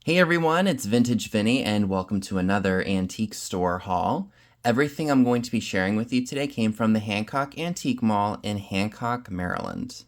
Hey everyone, it's Vintage Vinny and welcome to another antique store haul. Everything I'm going to be sharing with you today came from the Hancock Antique Mall in Hancock, Maryland.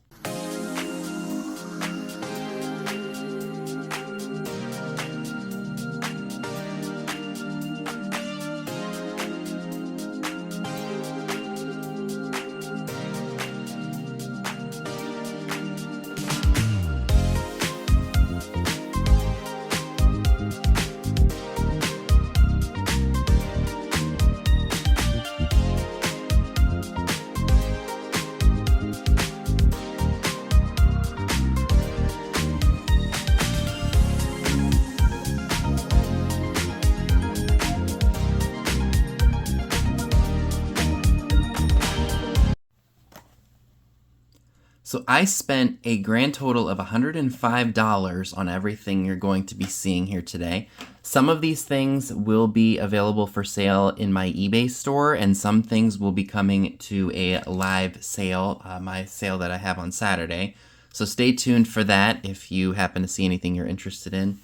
So I spent a grand total of $105 on everything you're going to be seeing here today. Some of these things will be available for sale in my eBay store, and some things will be coming to a live sale, my sale that I have on Saturday. So stay tuned for that if you happen to see anything you're interested in.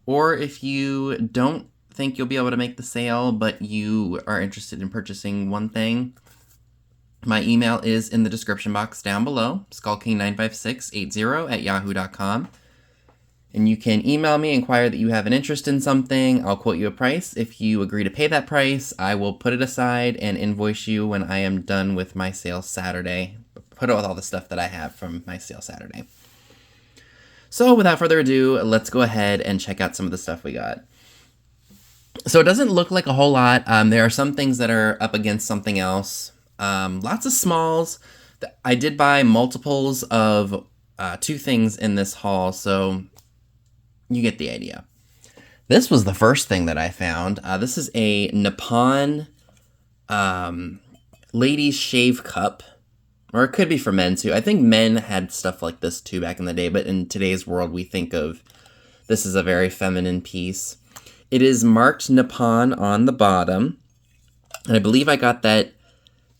Or if you don't think you'll be able to make the sale, but you are interested in purchasing one thing, my email is in the description box down below, skullking95680@yahoo.com. And you can email me, inquire that you have an interest in something. I'll quote you a price. If you agree to pay that price, I will put it aside and invoice you when I am done with my sale Saturday. Put it with all the stuff that I have from my sale Saturday. So without further ado, let's go ahead and check out some of the stuff we got. So it doesn't look like a whole lot. There are some things that are up against something else. Lots of smalls. I did buy multiples of two things in this haul, so you get the idea. This was the first thing that I found. This is a Nippon ladies shave cup, or it could be for men too. I think men had stuff like this too back in the day, but in today's world we think of this as a very feminine piece. It is marked Nippon on the bottom, and I believe I got that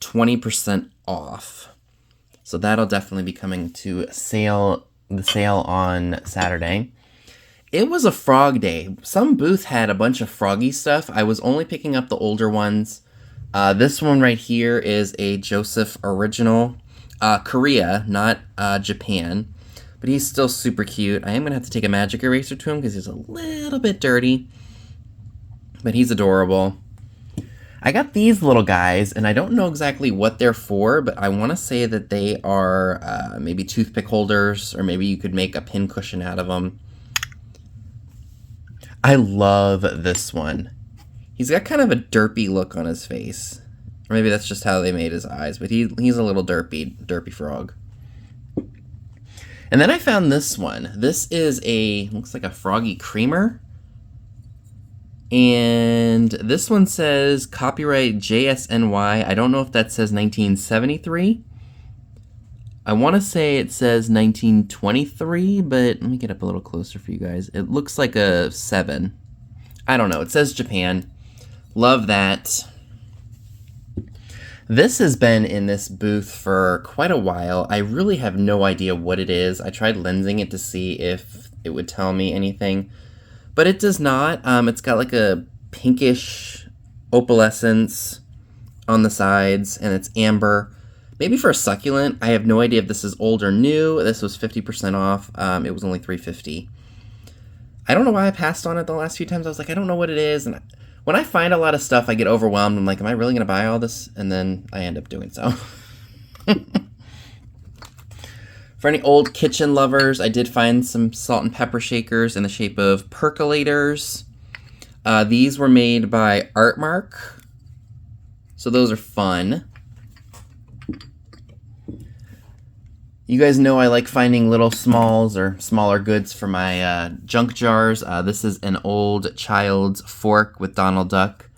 20% off. So that'll definitely be coming to the sale on Saturday. It was a frog day. Some booth had a bunch of froggy stuff. I was only picking up the older ones. This one right here is a Joseph original. Korea, not Japan. But he's still super cute. I am going to have to take a magic eraser to him because he's a little bit dirty. But he's adorable. I got these little guys, and I don't know exactly what they're for, but I want to say that they are maybe toothpick holders, or maybe you could make a pin cushion out of them. I love this one. He's got kind of a derpy look on his face. Or maybe that's just how they made his eyes, but he's a little derpy frog. And then I found this one. This is looks like a froggy creamer. And this one says copyright JSNY. I don't know if that says 1973. I want to say it says 1923, but let me get up a little closer for you guys. It looks like a 7. I don't know. It says Japan. Love that. This has been in this booth for quite a while. I really have no idea what it is. I tried lensing it to see if it would tell me anything. But it does not. It's got like a pinkish opalescence on the sides, and it's amber. Maybe for a succulent. I have no idea if this is old or new. This was 50% off. It was only $3.50. I don't know why I passed on it the last few times. I was like, I don't know what it is. And when I find a lot of stuff, I get overwhelmed. I'm like, am I really going to buy all this? And then I end up doing so. For any old kitchen lovers, I did find some salt and pepper shakers in the shape of percolators. These were made by Artmark, so those are fun. You guys know I like finding little smalls or smaller goods for my junk jars. This is an old child's fork with Donald Duck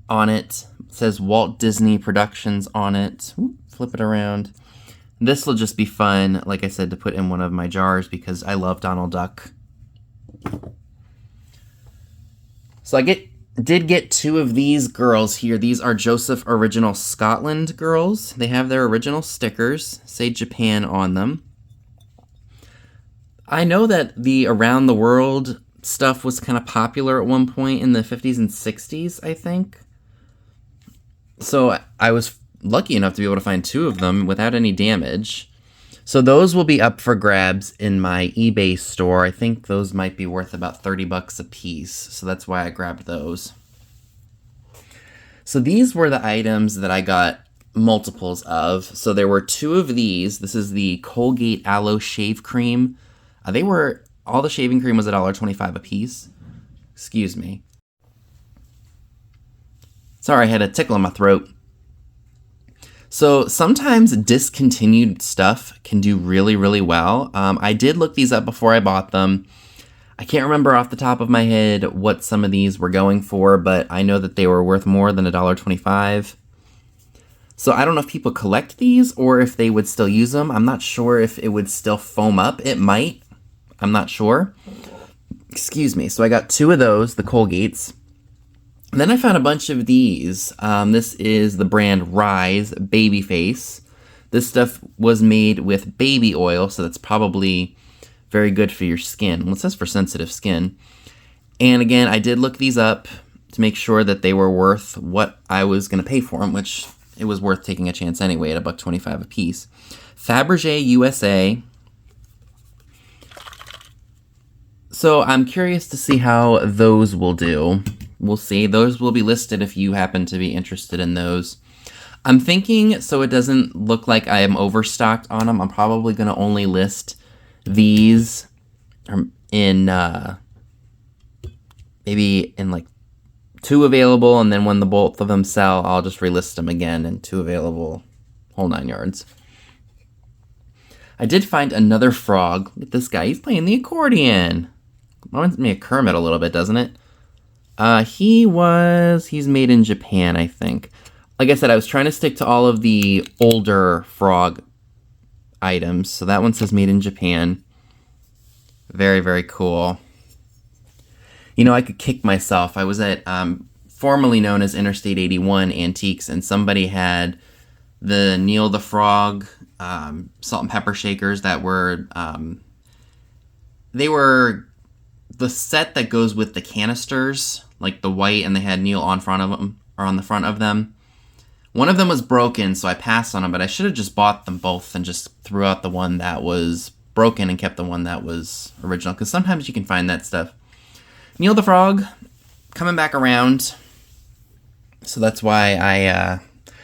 on it. It says Walt Disney Productions on it. Ooh, flip it around. This will just be fun, like I said, to put in one of my jars because I love Donald Duck. So I did get two of these girls here. These are Joseph Original Scotland girls. They have their original stickers, say Japan on them. I know that the around the world stuff was kind of popular at one point in the 50s and 60s, I think. So I was lucky enough to be able to find 2 of them without any damage. So those will be up for grabs in my eBay store. I think those might be worth about $30 a piece. So that's why I grabbed those. So these were the items that I got multiples of. So there were 2 of these. This is the Colgate Aloe Shave Cream. All the shaving cream was $1.25 a piece. Excuse me. Sorry, I had a tickle in my throat. So sometimes discontinued stuff can do really, really well. I did look these up before I bought them. I can't remember off the top of my head what some of these were going for, but I know that they were worth more than $1.25. So I don't know if people collect these or if they would still use them. I'm not sure if it would still foam up. It might. I'm not sure. Excuse me. So I got 2 of those, the Colgates. And then I found a bunch of these. This is the brand Rise Babyface. This stuff was made with baby oil, so that's probably very good for your skin. Well, it says for sensitive skin. And again, I did look these up to make sure that they were worth what I was going to pay for them, which it was worth taking a chance anyway at $1.25 a piece. Fabergé USA. So I'm curious to see how those will do. We'll see. Those will be listed if you happen to be interested in those. I'm thinking, so it doesn't look like I am overstocked on them, I'm probably going to only list these in maybe in like 2 available, and then when the both of them sell, I'll just relist them again in 2 available, whole 9 yards. I did find another frog. Look at this guy. He's playing the accordion. Reminds me of Kermit a little bit, doesn't it? He's made in Japan, I think. Like I said, I was trying to stick to all of the older frog items. So that one says made in Japan. Very, very cool. You know, I could kick myself. I was at formerly known as Interstate 81 Antiques, and somebody had the Neil the Frog salt and pepper shakers that were they were the set that goes with the canisters, like the white, and they had Neil on front of them, or on the front of them. One of them was broken, so I passed on them, but I should have just bought them both and just threw out the one that was broken and kept the one that was original, because sometimes you can find that stuff. Neil the Frog, coming back around. So that's why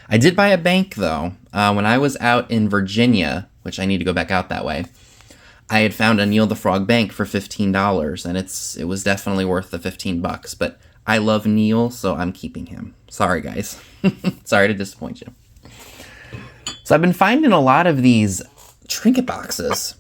I did buy a bank, though. When I was out in Virginia, which I need to go back out that way, I had found a Neil the Frog bank for $15, and it was definitely worth the $15, but I love Neil, so I'm keeping him. Sorry, guys. Sorry to disappoint you. So I've been finding a lot of these trinket boxes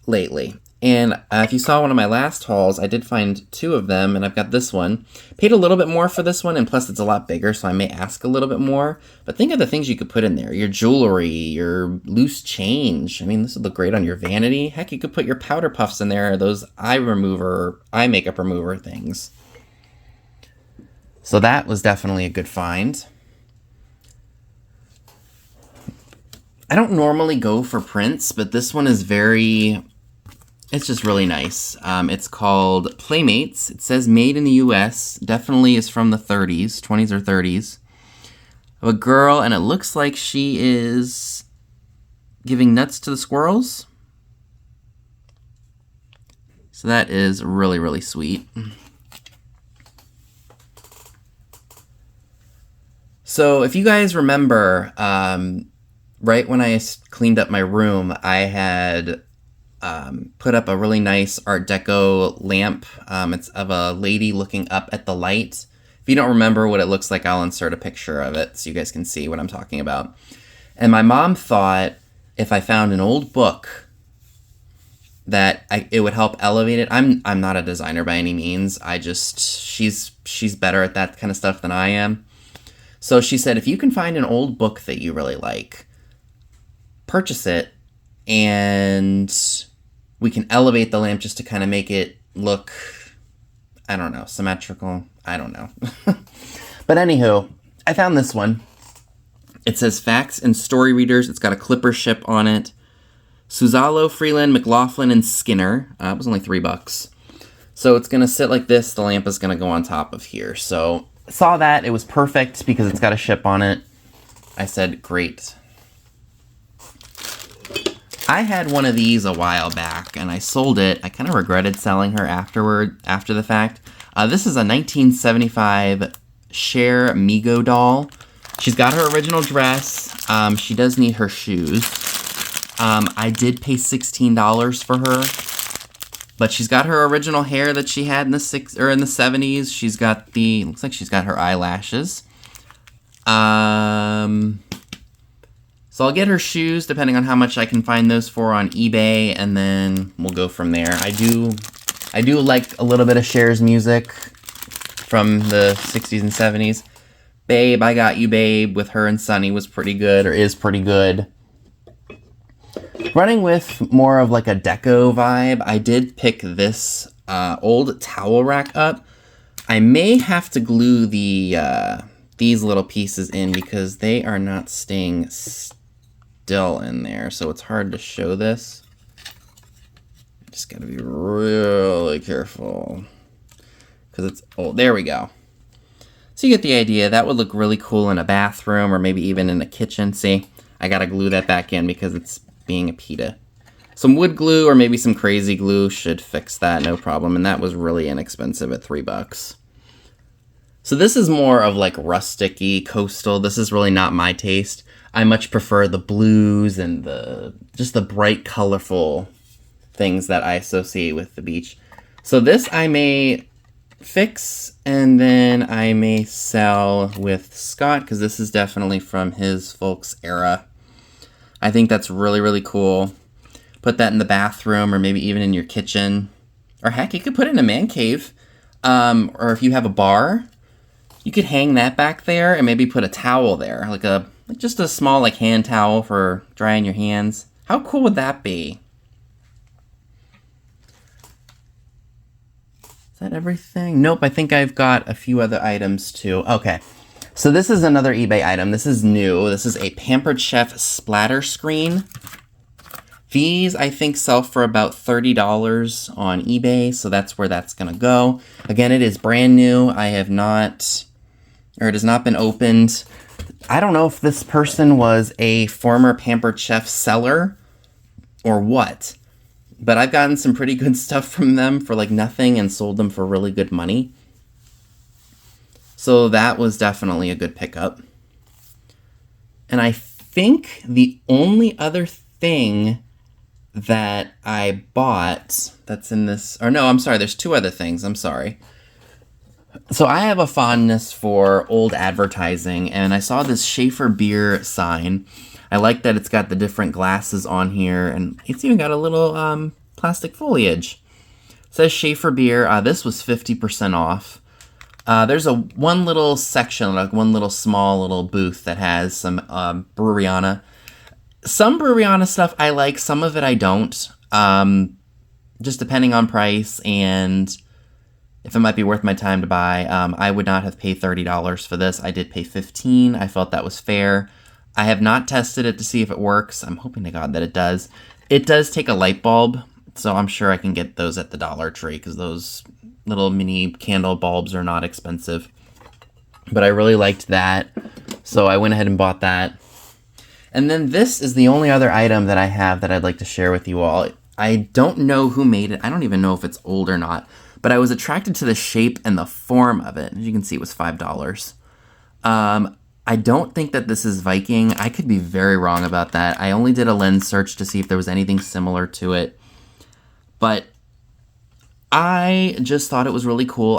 lately. And if you saw one of my last hauls, I did find 2 of them, and I've got this one. Paid a little bit more for this one, and plus it's a lot bigger, so I may ask a little bit more. But think of the things you could put in there. Your jewelry, your loose change. I mean, this would look great on your vanity. Heck, you could put your powder puffs in there, those eye makeup remover things. So that was definitely a good find. I don't normally go for prints, but this one is it's just really nice. It's called Playmates. It says made in the U.S. Definitely is from the 30s, 20s or 30s. Of a girl, and it looks like she is giving nuts to the squirrels. So that is really, really sweet. So if you guys remember, right when I cleaned up my room, I had put up a really nice Art Deco lamp. It's of a lady looking up at the light. If you don't remember what it looks like, I'll insert a picture of it so you guys can see what I'm talking about. And my mom thought if I found an old book that it would help elevate it. I'm not a designer by any means. She's better at that kind of stuff than I am. So she said, if you can find an old book that you really like, purchase it, and we can elevate the lamp just to kind of make it look, I don't know, symmetrical. I don't know. But anywho, I found this one. It says Facts and Story Readers. It's got a clipper ship on it. Suzalo, Freeland, McLaughlin, and Skinner. It was only $3. So it's going to sit like this. The lamp is going to go on top of here. So saw that. It was perfect because it's got a ship on it. I said, great. I had one of these a while back, and I sold it. I kind of regretted selling her after the fact. This is a 1975 Cher Migo doll. She's got her original dress. She does need her shoes. I did pay $16 for her, but she's got her original hair that she had in the 70s. She's got looks like she's got her eyelashes. So I'll get her shoes depending on how much I can find those for on eBay, and then we'll go from there. I do like a little bit of Cher's music from the 60s and 70s. Babe, I Got You, Babe, with her and Sonny was pretty good, or is pretty good. Running with more of like a deco vibe, I did pick this old towel rack up. I may have to glue these little pieces in because they are not staying still in there, so it's hard to show this. Just gotta be really careful because it's old. There we go. So you get the idea. That would look really cool in a bathroom or maybe even in a kitchen. See, I gotta glue that back in because it's being a pita. Some wood glue or maybe some crazy glue should fix that, no problem. And that was really inexpensive at $3. So this is more of like rustic-y, coastal. This is really not my taste. I much prefer the blues and just the bright, colorful things that I associate with the beach. So this I may fix and then I may sell with Scott because this is definitely from his folks era. I think that's really, really cool. Put that in the bathroom or maybe even in your kitchen. Or heck, you could put it in a man cave. Or if you have a bar, you could hang that back there and maybe put a towel there. Like just a small like hand towel for drying your hands. How cool would that be? Is that everything? Nope, I think I've got a few other items too. Okay. So this is another eBay item. This is new. This is a Pampered Chef splatter screen. These, I think, sell for about $30 on eBay, so that's where that's going to go. Again, it is brand new. It has not been opened. I don't know if this person was a former Pampered Chef seller or what, but I've gotten some pretty good stuff from them for like nothing and sold them for really good money. So that was definitely a good pickup. And I think the only other thing that I bought that's in this, or no, I'm sorry, there's two other things, I'm sorry. So I have a fondness for old advertising, and I saw this Schaefer beer sign. I like that it's got the different glasses on here, and it's even got a little plastic foliage. It says Schaefer beer. This was 50% off. There's one little section, like one little small little booth that has some Breweryana. Some Breweryana stuff I like, some of it I don't. Just depending on price and if it might be worth my time to buy. I would not have paid $30 for this. I did pay $15. I felt that was fair. I have not tested it to see if it works. I'm hoping to God that it does. It does take a light bulb, so I'm sure I can get those at the Dollar Tree because those little mini candle bulbs are not expensive. But I really liked that, so I went ahead and bought that. And then this is the only other item that I have that I'd like to share with you all. I don't know who made it. I don't even know if it's old or not, but I was attracted to the shape and the form of it. As you can see, it was $5. I don't think that this is Viking. I could be very wrong about that. I only did a lens search to see if there was anything similar to it. But I just thought it was really cool.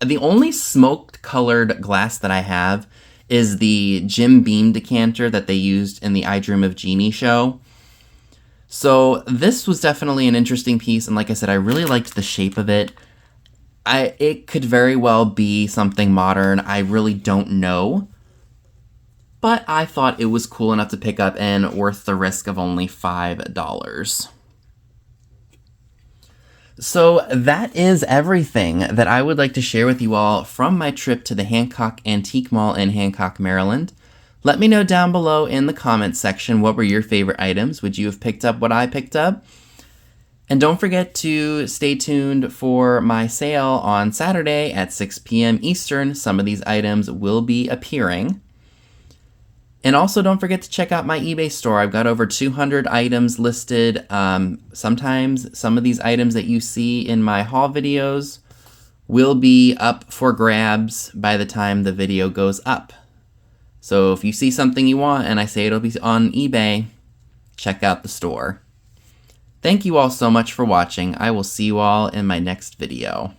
The only smoked colored glass that I have is the Jim Beam decanter that they used in the I Dream of Jeannie show. So this was definitely an interesting piece, and like I said, I really liked the shape of it. It could very well be something modern. I really don't know. But I thought it was cool enough to pick up and worth the risk of only $5. So that is everything that I would like to share with you all from my trip to the Hancock Antique Mall in Hancock, Maryland. Let me know down below in the comments section what were your favorite items. Would you have picked up what I picked up? And don't forget to stay tuned for my sale on Saturday at 6 p.m. Eastern. Some of these items will be appearing. And also don't forget to check out my eBay store. I've got over 200 items listed. Sometimes some of these items that you see in my haul videos will be up for grabs by the time the video goes up. So if you see something you want and I say it'll be on eBay, check out the store. Thank you all so much for watching. I will see you all in my next video.